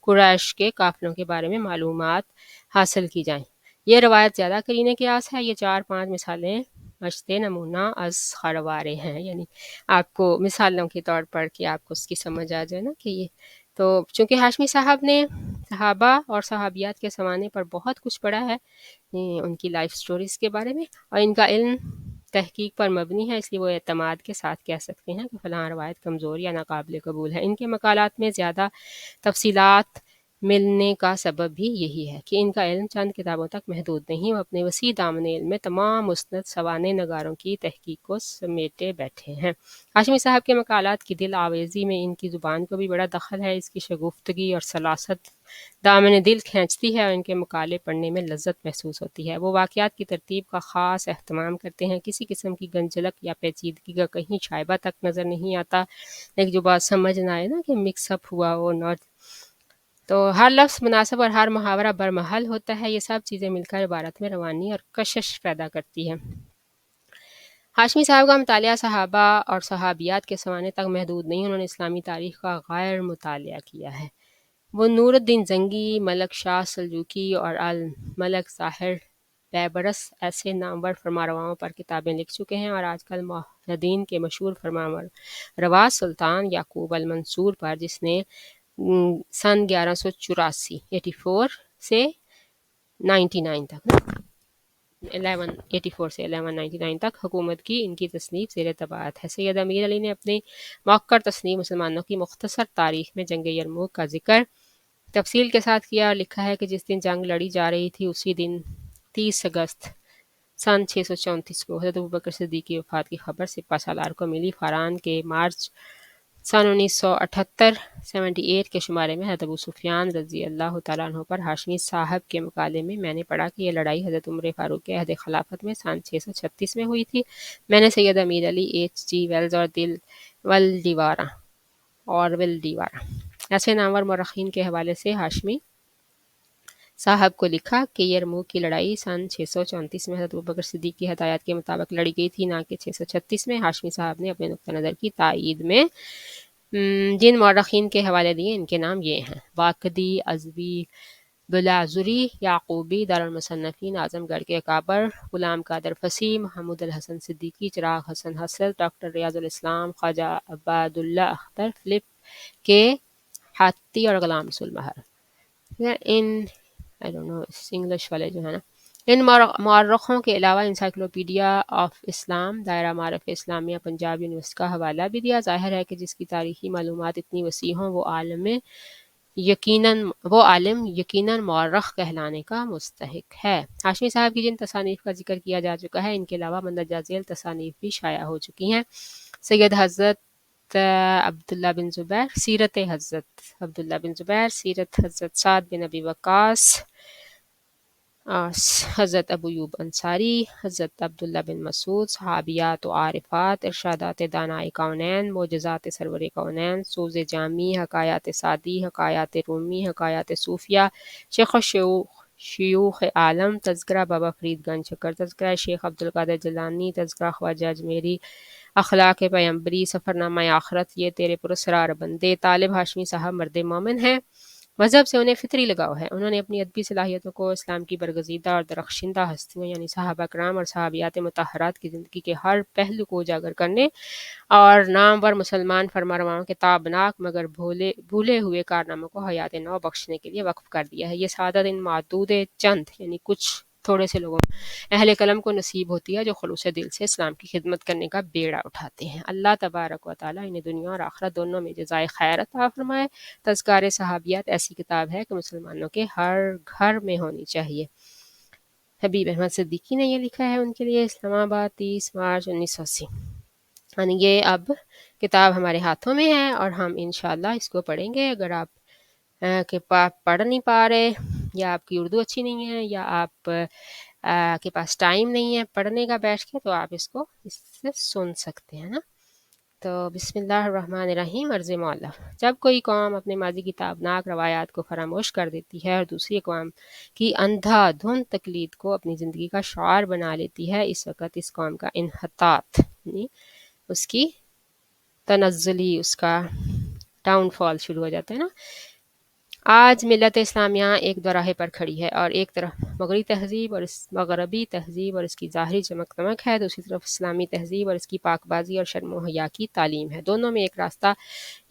قریش کے قافلوں کے بارے میں معلومات حاصل کی جائیں۔ یہ روایت زیادہ قرین قیاس ہے۔ یہ 4-5 مثالیں مشت نمونہ از خروارے ہیں، یعنی آپ کو مثالوں کے طور پر کہ آپ کو اس کی سمجھ آ جائے نا کہ یہ تو چونکہ ہاشمی صاحب نے صحابہ اور صحابیات کے زمانے پر بہت کچھ پڑھا ہے ان کی لائف سٹوریز کے بارے میں، اور ان کا علم تحقیق پر مبنی ہے، اس لیے وہ اعتماد کے ساتھ کہہ سکتے ہیں کہ فلاں روایت کمزور یا ناقابل قبول ہے۔ ان کے مقالات میں زیادہ تفصیلات ملنے کا سبب بھی یہی ہے کہ ان کا علم چند کتابوں تک محدود نہیں، وہ اپنے وسیع دامن علم میں تمام مستند سوانح نگاروں کی تحقیق کو سمیٹے بیٹھے ہیں۔ ہاشمی صاحب کے مقالات کی دل آویزی میں ان کی زبان کو بھی بڑا دخل ہے، اس کی شگفتگی اور سلاست دامن دل کھینچتی ہے اور ان کے مقالے پڑھنے میں لذت محسوس ہوتی ہے۔ وہ واقعات کی ترتیب کا خاص اہتمام کرتے ہیں، کسی قسم کی گنجلک یا پیچیدگی کا کہیں شائبہ تک نظر نہیں آتا، لیکن جو بات سمجھ نہ آئے نا کہ مکس اپ ہوا وہ نوٹ، تو ہر لفظ مناسب اور ہر محاورہ برمحل ہوتا ہے، یہ سب چیزیں مل کر عبارت میں روانی اور کشش پیدا کرتی ہے۔ ہاشمی صاحب کا مطالعہ صحابہ اور صحابیات کے زمانے تک محدود نہیں، انہوں نے اسلامی تاریخ کا غیر مطالعہ کیا ہے۔ وہ نور الدین زنگی، ملک شاہ سلجوقی اور الملک ظاہر بیبرس ایسے نامور فرمانرواؤں پر کتابیں لکھ چکے ہیں، اور آج کل موحدین کے مشہور فرمانروا سلطان یعقوب المنصور پر، جس نے سن 1184 سے 99 تک 1184 سے 1199 تک حکومت کی، ان کی تصنیف زیر طباعت ہے۔ سید امیر علی نے اپنی موقر تصنیف مسلمانوں کی مختصر تاریخ میں جنگ یرموک کا ذکر تفصیل کے ساتھ کیا اور لکھا ہے کہ جس دن جنگ لڑی جا رہی تھی اسی دن 30 اگست سن 634 کو حضرت ابوبکر صدیق کی وفات کی خبر سپہ سالار کو ملی۔ فاران کے مارچ سن 1978 کے شمارے میں حضرت ابو سفیان رضی اللہ تعالیٰ عنہ پر ہاشمی صاحب کے مقالے میں میں نے پڑھا کہ یہ لڑائی حضرت عمر فاروق کے عہد خلافت میں سن 636 میں ہوئی تھی۔ میں نے سید امیر علی ایچ جی ویلز اور ولڈیوارا ایسے نامور مورخین کے حوالے سے ہاشمی صاحب کو لکھا کہ یرموک کی لڑائی سن 634 میں حضرت ابوبکر صدیق کی ہدایات کے مطابق لڑی گئی تھی، نہ کہ 636 میں۔ ہاشمی صاحب نے اپنے نقطہ نظر کی تائید میں جن مورخین کے حوالے دیے ان کے نام یہ ہیں: واقدی، ازوی، بلاذری، یعقوبی، دارالمصنفین، اعظم گڑھ کے اکابر، غلام قادر فصیح، محمود الحسن صدیقی، چراغ حسن حسرت، ڈاکٹر ریاض الاسلام، خواجہ عباد اللہ اختر، فلپ کے حاتی اور غلام رسول مہر۔ انگلش والے جو ہے نا، ان مورخوں کے علاوہ انسائکلوپیڈیا آف اسلام، دائرہ معارف اسلامیہ پنجاب یونیورسٹی کا حوالہ بھی دیا۔ ظاہر ہے کہ جس کی تاریخی معلومات اتنی وسیع ہوں وہ عالم یقیناً مورخ کہلانے کا مستحق ہے۔ ہاشمی صاحب کی جن تصانیف کا ذکر کیا جا چکا ہے ان کے علاوہ مندرجہ ذیل تصانیف بھی شائع ہو چکی ہیں: سید حضرت عبداللہ بن زبیر، سیرت حضرت عبداللہ بن زبیر، سیرت حضرت سعد بن ابی وقاص، حضرت ابو ایوب انصاری، حضرت عبداللہ بن مسعود، صحابیات و عارفات، ارشادات دانائے کونین، معجزات سرور کونین، سوز جامی، حکایات سعدی، حکایات رومی، حکایات صوفیہ، شیخ شیوخ عالم، تذکرہ بابا فرید گنج شکر، تذکرہ شیخ عبدالقادر جیلانی، تذکرہ خواجہ اجمیری، اخلاق پیمبری، سفرنامہ آخرت، یہ تیرے پراسرار بندے۔ طالب ہاشمی صاحب مرد مومن ہیں، مذہب سے انہیں فطری لگاؤ ہے۔ انہوں نے اپنی ادبی صلاحیتوں کو اسلام کی برگزیدہ اور درخشندہ ہستیوں یعنی صحابہ کرام اور صحابیات مطہرات کی زندگی کے ہر پہلو کو اجاگر کرنے اور نامور مسلمان فرمانرواؤں کے تابناک مگر بھولے ہوئے کارناموں کو حیات نو بخشنے کے لیے وقف کر دیا ہے۔ یہ سعادت ان معدود چند یعنی کچھ تھوڑے سے لوگوں اہل قلم کو نصیب ہوتی ہے جو خلوص دل سے اسلام کی خدمت کرنے کا بیڑا اٹھاتے ہیں۔ اللہ تبارک و تعالیٰ انہیں دنیا اور آخرت دونوں میں جزائے خیر عطا فرمائے۔ تذکارِ صحابیات ایسی کتاب ہے کہ مسلمانوں کے ہر گھر میں ہونی چاہیے۔ حبیب احمد صدیقی نے یہ لکھا ہے ان کے لیے، اسلام آباد، 30 مارچ 1980۔ یعنی یہ اب کتاب ہمارے ہاتھوں میں ہے اور ہم انشاءاللہ اس کو پڑھیں گے۔ اگر آپ کہ پڑھ نہیں پا رہے، یا آپ کی اردو اچھی نہیں ہے، یا آپ کے پاس ٹائم نہیں ہے پڑھنے کا بیٹھ کے، تو آپ اس کو اس سے سن سکتے ہیں نا۔ تو بسم اللہ الرحمن الرحیم۔ عرض مولا، جب کوئی قوم اپنے ماضی کی تابناک روایات کو فراموش کر دیتی ہے اور دوسری قوم کی اندھا دھند تقلید کو اپنی زندگی کا شعار بنا لیتی ہے، اس وقت اس قوم کا انحطاط، یعنی اس کی تنزلی، اس کا ڈاؤن فال شروع ہو جاتا ہے نا۔ آج ملت اسلامیہ ایک دوراہے پر کھڑی ہے، اور ایک طرف مغربی تہذیب اور اس کی ظاہری چمک دمک ہے، دوسری طرف اسلامی تہذیب اور اس کی پاک بازی اور شرم و حیا کی تعلیم ہے۔ دونوں میں ایک راستہ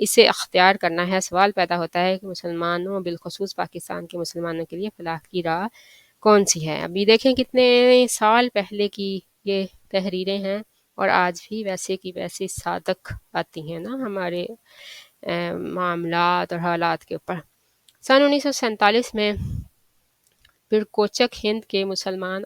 اسے اختیار کرنا ہے۔ سوال پیدا ہوتا ہے کہ مسلمانوں، بالخصوص پاکستان کے مسلمانوں کے لیے فلاح کی راہ کون سی ہے؟ ابھی دیکھیں کتنے سال پہلے کی یہ تحریریں ہیں، اور آج بھی ویسے کی ویسے صادق آتی ہیں نا ہمارے معاملات اور حالات کے اوپر۔ سن 1947 میں برکوچک ہند کے مسلمان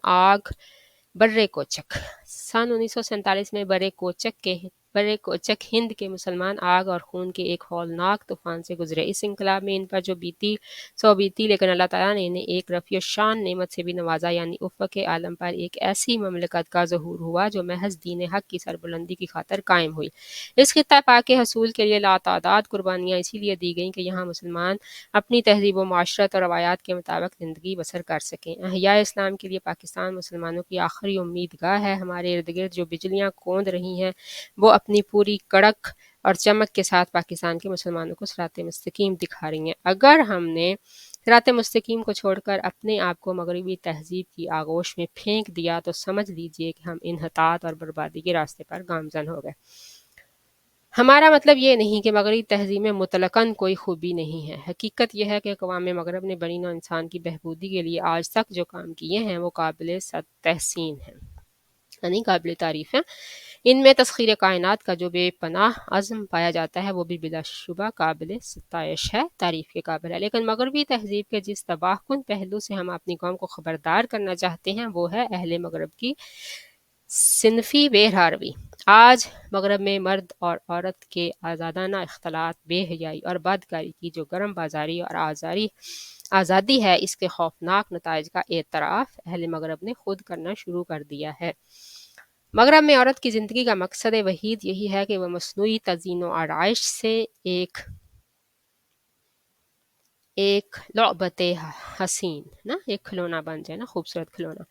برے کوچک ہند کے مسلمان آگ اور خون کے ایک ہولناک طوفان سے گزرے۔ اس انقلاب میں ان پر جو بیتی، لیکن اللہ تعالیٰ نے انہیں ایک رفیع شان نعمت سے بھی نوازا، یعنی افق عالم پر ایک ایسی مملکت کا ظہور ہوا جو محض دین حق کی سربلندی کی خاطر قائم ہوئی۔ اس خطہ پاک کے حصول کے لیے لاتعداد قربانیاں اسی لیے دی گئیں کہ یہاں مسلمان اپنی تہذیب و معاشرت اور روایات کے مطابق زندگی بسر کر سکیں۔ احیاء اسلام کے لیے پاکستان مسلمانوں کی آخری امیدگاہ ہے۔ ہمارے ارد گرد جو بجلیاں کوند رہی ہیں، وہ اپنی پوری کڑک اور چمک کے ساتھ پاکستان کے مسلمانوں کو صراط مستقیم دکھا رہی ہیں۔ اگر ہم نے صراط مستقیم کو چھوڑ کر اپنے آپ کو مغربی تہذیب کی آغوش میں پھینک دیا تو سمجھ لیجئے کہ ہم انحطاط اور بربادی کے راستے پر گامزن ہو گئے۔ ہمارا مطلب یہ نہیں کہ مغربی تہذیب میں مطلقاً کوئی خوبی نہیں ہے۔ حقیقت یہ ہے کہ اقوام مغرب نے بنی نوع انسان کی بہبودی کے لیے آج تک جو کام کیے ہیں وہ قابل تحسین ہیں، یعنی قابل تعریف ہیں۔ ان میں تسخیر کائنات کا جو بے پناہ عزم پایا جاتا ہے وہ بھی بلا شبہ قابل ستائش ہے، تعریف کے قابل ہے۔ لیکن مغربی تہذیب کے جس تباہ کن پہلو سے ہم اپنی قوم کو خبردار کرنا چاہتے ہیں وہ ہے اہل مغرب کی صنفی بے روی۔ آج مغرب میں مرد اور عورت کے آزادانہ اختلاط، بے حیائی اور بدکاری کی جو گرم بازاری اور آزادی ہے، اس کے خوفناک نتائج کا اعتراف اہل مغرب نے خود کرنا شروع کر دیا ہے۔ مغرب میں عورت کی زندگی کا مقصد وحید یہی ہے کہ وہ مصنوعی تزئین و آرائش سے ایک لعبت حسین ایک کھلونا بن جائے خوبصورت کھلونا۔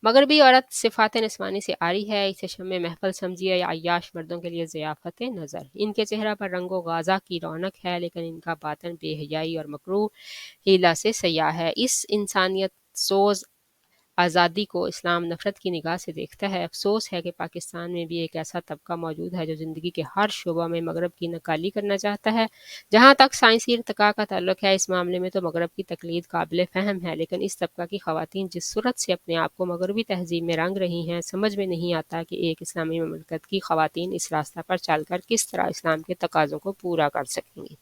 مغربی عورت صفات نسوانی سے عاری ہے، اسے شم محفل سمجھیے یا عیاش مردوں کے لیے ضیافت نظر۔ ان کے چہرہ پر رنگ و غازہ کی رونق ہے، لیکن ان کا باطن بے حیائی اور مکروہ حیلہ سے سیاہ ہے۔ اس انسانیت سوز آزادی کو اسلام نفرت کی نگاہ سے دیکھتا ہے۔ افسوس ہے کہ پاکستان میں بھی ایک ایسا طبقہ موجود ہے جو زندگی کے ہر شعبہ میں مغرب کی نقالی کرنا چاہتا ہے۔ جہاں تک سائنسی ارتقاء کا تعلق ہے، اس معاملے میں تو مغرب کی تقلید قابل فہم ہے، لیکن اس طبقہ کی خواتین جس صورت سے اپنے آپ کو مغربی تہذیب میں رنگ رہی ہیں، سمجھ میں نہیں آتا کہ ایک اسلامی مملکت کی خواتین اس راستہ پر چل کر کس طرح اسلام کے تقاضوں کو پورا کر سکیں گی۔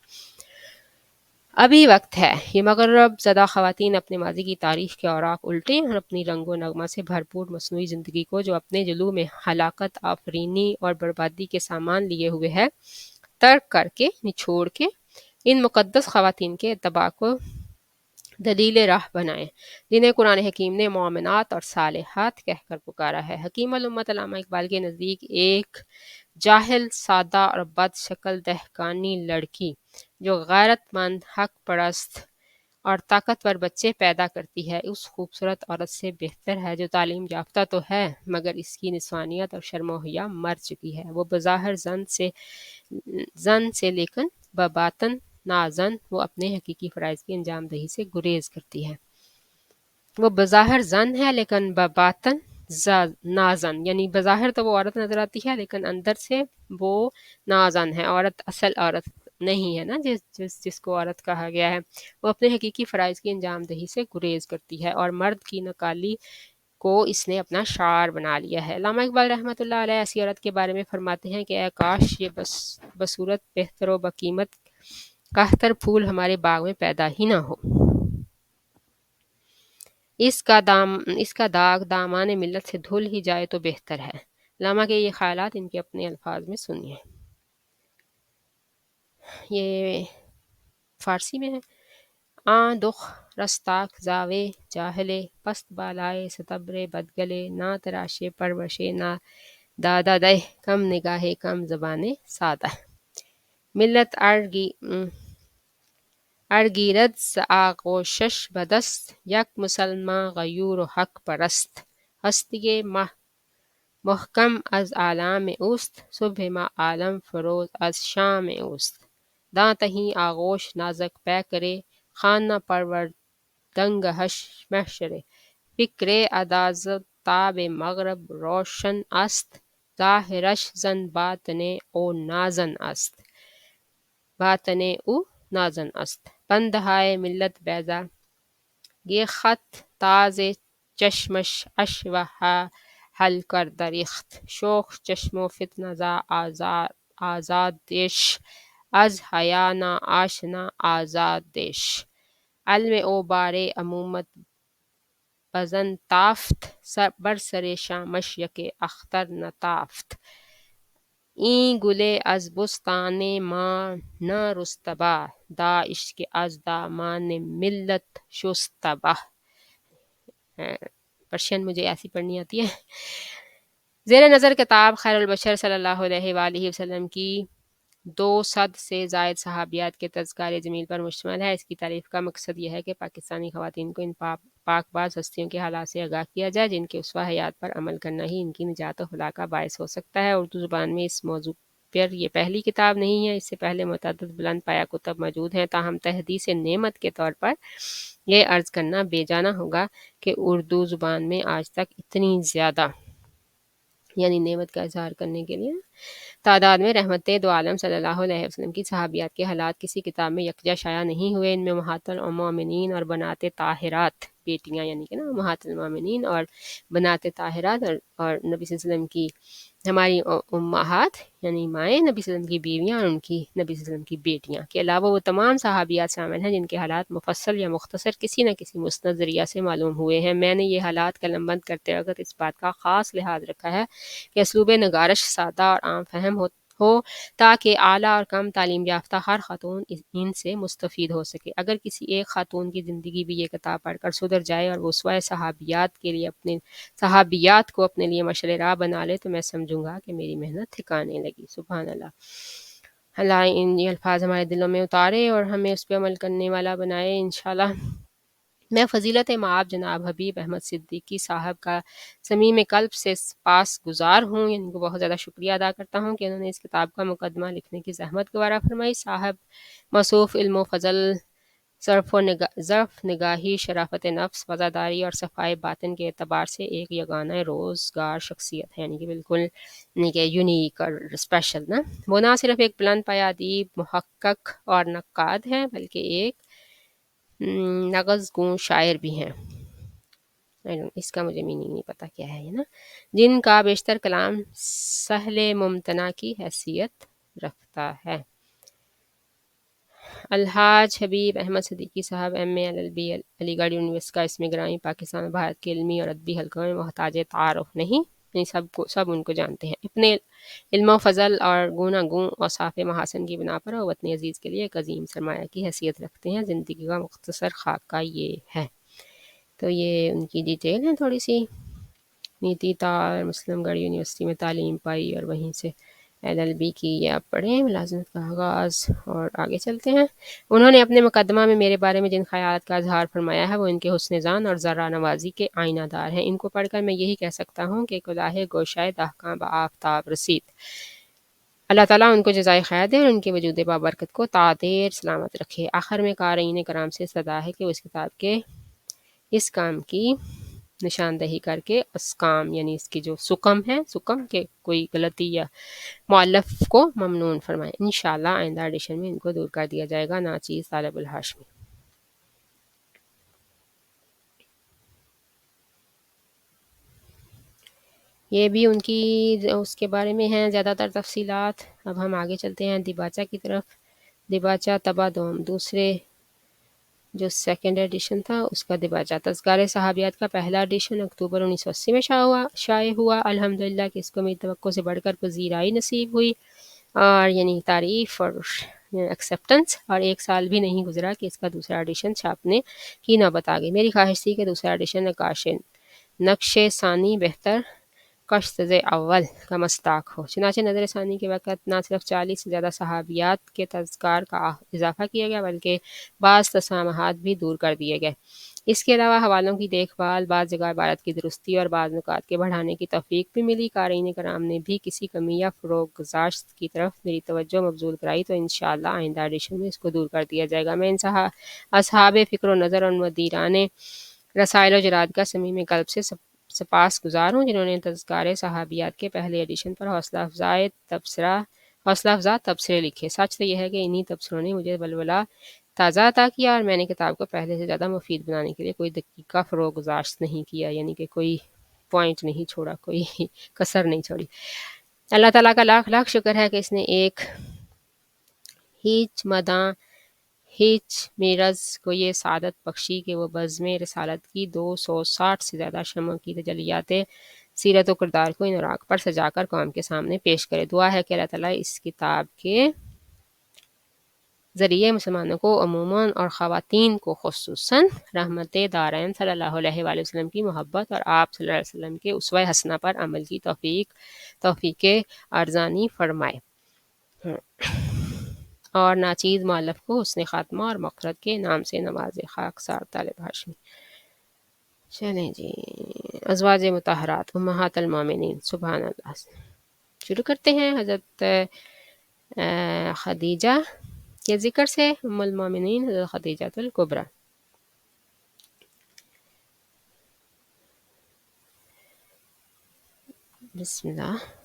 ابھی وقت ہے، یہ مغرب زدہ خواتین اپنے ماضی کی تاریخ کے اوراق الٹیں اور اپنی رنگ و نغمہ سے بھرپور مصنوعی زندگی کو جو اپنے جلوہ میں ہلاکت آفرینی اور بربادی کے سامان لیے ہوئے ہے، ترک کر کے نچوڑ کے ان مقدس خواتین کے اتباع کو دلیل راہ بنائیں، جنہیں قرآن حکیم نے مومنات اور صالحات کہہ کر پکارا ہے۔ حکیم الامت علامہ اقبال کے نزدیک ایک جاہل، سادہ اور بد شکل دہقانی لڑکی جو غیرت مند، حق پرست اور طاقتور بچے پیدا کرتی ہے، اس خوبصورت عورت سے بہتر ہے جو تعلیم یافتہ تو ہے مگر اس کی نسوانیت اور شرم و حیا مر چکی ہے۔ وہ بظاہر زن سے لیکن بباطن نازن، وہ اپنے حقیقی فرائض کی انجام دہی سے گریز کرتی ہے۔ وہ بظاہر زن ہے لیکن بباطن نازن، یعنی بظاہر تو وہ عورت نظر آتی ہے لیکن اندر سے وہ نازن ہے، عورت اصل عورت نہیں ہے جس کو عورت کہا گیا ہے۔ وہ اپنے حقیقی فرائض کی انجام دہی سے گریز کرتی ہے اور مرد کی نقالی کو اس نے اپنا شعار بنا لیا ہے۔ علامہ اقبال رحمۃ اللہ علیہ ایسی عورت کے بارے میں فرماتے ہیں کہ اے کاش یہ بصورت بہتر و بقیمت کہتر پھول ہمارے باغ میں پیدا ہی نہ ہو، اس کا داغ دامان ملت سے دھل ہی جائے تو بہتر ہے۔ علامہ کے یہ خیالات ان کے اپنے الفاظ میں سنیے۔ یہ فارسی میں ہے۔ آن دخ رستاک زاوے جاہلے پست بالائے ستبرے بدگلے نہ تراشے پروشے نہ دادا دہ کم نگاہ کم زبانے سادہ ملت ارگیرد ز آغوشش بدست یک مسلمان غیور و حق پرست ہستی محکم از عالم اوست صبح ما عالم فروز از شام اوست داں تہیں آغوش نازک پے کرے خانہ پروردنگہش محشر فکر اداز تاب مغرب روشن است ظاہرش زن باطن او نازن است بندہائے ملت بیضا یہ خط تاز چشمش اش و حل کردہ ریخت شوخ چشم و فتنہ زا آزاد دیش از حیا نا آشنا آزاد دیش علم او بارے عمومت بزن تافت بر سر شامش یک اختر نتافت این گلے از بستان ما نہ رستبہ دا عشق از دامان ملت شستبہ۔ پرشین مجھے ایسی پڑھنی آتی ہے۔ زیر نظر کتاب خیر البشر صلی اللہ علیہ وآلہ وسلم کی 200 سے زائد صحابیات کے تذکار جمیل پر مشتمل ہے۔ اس کی تعریف کا مقصد یہ ہے کہ پاکستانی خواتین کو ان پاک باز ہستیوں کے حالات سے آگاہ کیا جائے جن کے اسوہ حیات پر عمل کرنا ہی ان کی نجات و فلاح کا باعث ہو سکتا ہے۔ اردو زبان میں اس موضوع پر یہ پہلی کتاب نہیں ہے، اس سے پہلے متعدد بلند پایہ کتب موجود ہیں، تاہم تحدیث نعمت کے طور پر یہ عرض کرنا بے جانا ہوگا کہ اردو زبان میں آج تک اتنی زیادہ یعنی نعمت کا اظہار کرنے کے لیے تعداد میں رحمت دو عالم صلی اللہ علیہ وسلم کی صحابیات کے حالات کسی کتاب میں یکجا شائع نہیں ہوئے۔ ان میں امہات المومنین اور بنات طاہرات بیٹیاں یعنی کہ نا امہات المومنین اور بنات طاہرات اور نبی صلی اللہ علیہ وسلم کی ہماری امہات یعنی مائیں، نبی صلی اللہ علیہ وسلم کی بیویاں اور ان کی نبی صلی اللہ علیہ وسلم کی بیٹیاں کے علاوہ وہ تمام صحابیات شامل ہیں جن کے حالات مفصل یا مختصر کسی نہ کسی مستند ذریعہ سے معلوم ہوئے ہیں۔ میں نے یہ حالات قلم بند کرتے وقت اس بات کا خاص لحاظ رکھا ہے کہ اسلوب نگارش سادہ اور عام فہم ہو تاکہ اعلیٰ اور کم تعلیم یافتہ ہر خاتون ان سے مستفید ہو سکے۔ اگر کسی ایک خاتون کی زندگی بھی یہ کتاب پڑھ کر سدھر جائے اور وہ اسوہ صحابیات کو اپنے لیے مشعل راہ بنا لے تو میں سمجھوں گا کہ میری محنت ٹھکانے لگی۔ سبحان اللہ۔ اللہ ان یہ الفاظ ہمارے دلوں میں اتارے اور ہمیں اس پہ عمل کرنے والا بنائے انشاءاللہ۔ میں فضیلت مآب جناب حبیب احمد صدیقی صاحب کا صمیم قلب سے سپاس گزار ہوں، ان کو بہت زیادہ شکریہ ادا کرتا ہوں کہ انہوں نے اس کتاب کا مقدمہ لکھنے کی زحمت گوارا فرمائی۔ صاحب موصوف علم و فضل، ظرف نگاہی، شرافت نفس، وزاداری اور صفائی باطن کے اعتبار سے ایک یگانہ روزگار شخصیت ہے، یعنی کہ بالکل یونیک اور اسپیشل نا۔ وہ نہ صرف ایک بلند پایہ ادیب، محقق اور نقاد ہیں بلکہ ایک نغز گوں شاعر بھی ہیں۔ اس کا مجھے میننگ نہیں پتا کیا ہے یہ نا، جن کا بیشتر کلام سہل ممتنع کی حیثیت رکھتا ہے۔ الحاج حبیب احمد صدیقی صاحب ایم اے LLB علی گڑھ یونیورسٹی کا اسم گرامی پاکستان و بھارت کے علمی اور ادبی حلقوں میں محتاج تعارف نہیں، یعنی سب ان کو جانتے ہیں۔ اپنے علم و فضل اور گوناگوں اوصاف محاسن کی بنا پر وہ وطن عزیز کے لیے ایک عظیم سرمایہ کی حیثیت رکھتے ہیں۔ زندگی کا مختصر خاکہ یہ ہے۔ تو یہ ان کی ڈیٹیل ہے تھوڑی سی۔ نیتی تار مسلم گڑھ یونیورسٹی میں تعلیم پائی اور وہیں سے LLB کی، یہ آپ پڑھیں، ملازمت کا آغاز، اور آگے چلتے ہیں۔ انہوں نے اپنے مقدمہ میں میرے بارے میں جن خیالات کا اظہار فرمایا ہے وہ ان کے حسن ظن اور ذرہ نوازی کے آئینہ دار ہیں۔ ان کو پڑھ کر میں یہی کہہ سکتا ہوں کہ کلاہ گوشۂ دہقاں بآفتاب رسید۔ اللہ تعالیٰ ان کو جزائے خیر دے اور ان کے وجود بابرکت کو تا دیر سلامت رکھے۔ آخر میں قارئین کرام سے صدا ہے کہ وہ اس کتاب کے اس کام کی نشاندہی کر کے اس کام یعنی اس کی جو سکم ہے، سکم کے کوئی غلطی یا مؤلف کو ممنون فرمائیں۔ انشاءاللہ آئندہ ایڈیشن میں ان کو دور کر دیا جائے گا۔ ناچیز طالب الہاشمی۔ یہ بھی ان کی اس کے بارے میں ہیں زیادہ تر تفصیلات. اب ہم آگے چلتے ہیں دیباچہ کی طرف. دیباچہ طبع دوم دوسرے جو سیکنڈ ایڈیشن تھا اس کا دیباچہ. تذکارِ صحابیات کا پہلا ایڈیشن اکتوبر 1980 میں شائع ہوا. الحمدللہ کہ اس کو میری توقع سے بڑھ کر پذیرائی نصیب ہوئی اور یعنی تعریف اور ایکسیپٹنس. اور ایک سال بھی نہیں گزرا کہ اس کا دوسرا ایڈیشن چھاپنے کی نوبت آ گئی. میری خواہش تھی کہ دوسرا ایڈیشن نقش ثانی بہتر کشتز اول کا مصداق ہو. چنانچہ نظر ثانی کے وقت نہ صرف 40 سے زیادہ صحابیات کے تذکار کا اضافہ کیا گیا بلکہ بعض تسامحات بھی دور کر دیے گئے. اس کے علاوہ حوالوں کی دیکھ بھال، بعض جگہ عبارت کی درستی اور بعض نکات کے بڑھانے کی توفیق بھی ملی. قارئین کرام نے بھی کسی کمی یا فروغ گزاشت کی طرف میری توجہ مبذول کرائی تو انشاءاللہ آئندہ ایڈیشن میں اس کو دور کر دیا جائے گا. میں ان اصحاب فکر و نظر اور مدیران رسائل و جرائد کا صمیم قلب سے سپاس گزار ہوں جنہوں نے تذکارِ صحابیات کے پہلے ایڈیشن پر حوصلہ افزا تبصرے لکھے. سچ تو یہ ہے کہ انہی تبصروں نے مجھے ولولہ تازہ عطا کیا اور میں نے کتاب کو پہلے سے زیادہ مفید بنانے کے لیے کوئی دقیقہ فروغ گزاشت نہیں کیا، یعنی کہ کوئی پوائنٹ نہیں چھوڑا، کوئی کسر نہیں چھوڑی. اللہ تعالیٰ کا لاکھ لاکھ شکر ہے کہ اس نے ایک ہیچ مداں ہیچ میرز کو یہ سعادت بخشی کہ وہ بزم رسالت کی 260 سے زیادہ شمع کی تجلیات سیرت و کردار کو ان اوراق پر سجا کر قوم کے سامنے پیش کرے. دعا ہے کہ اللہ تعالیٰ اس کتاب کے ذریعے مسلمانوں کو عموماً اور خواتین کو خصوصاً رحمت دارین صلی اللہ علیہ وآلہ وسلم کی محبت اور آپ صلی اللہ علیہ وسلم کے اسوہ حسنہ پر عمل کی توفیق ارزانی فرمائے اور ناچیز مؤلف کو حسن خاتمہ اور مغفرت کے نام سے نوازے. خاکسار طالب ہاشمی. چلیں جی، ازواج مطہرات امہات المومنین. سبحان اللہ. شروع کرتے ہیں حضرت خدیجہ کے ذکر سے. ام المومنین حضرت خدیجہ الکبریٰ. بسم اللہ.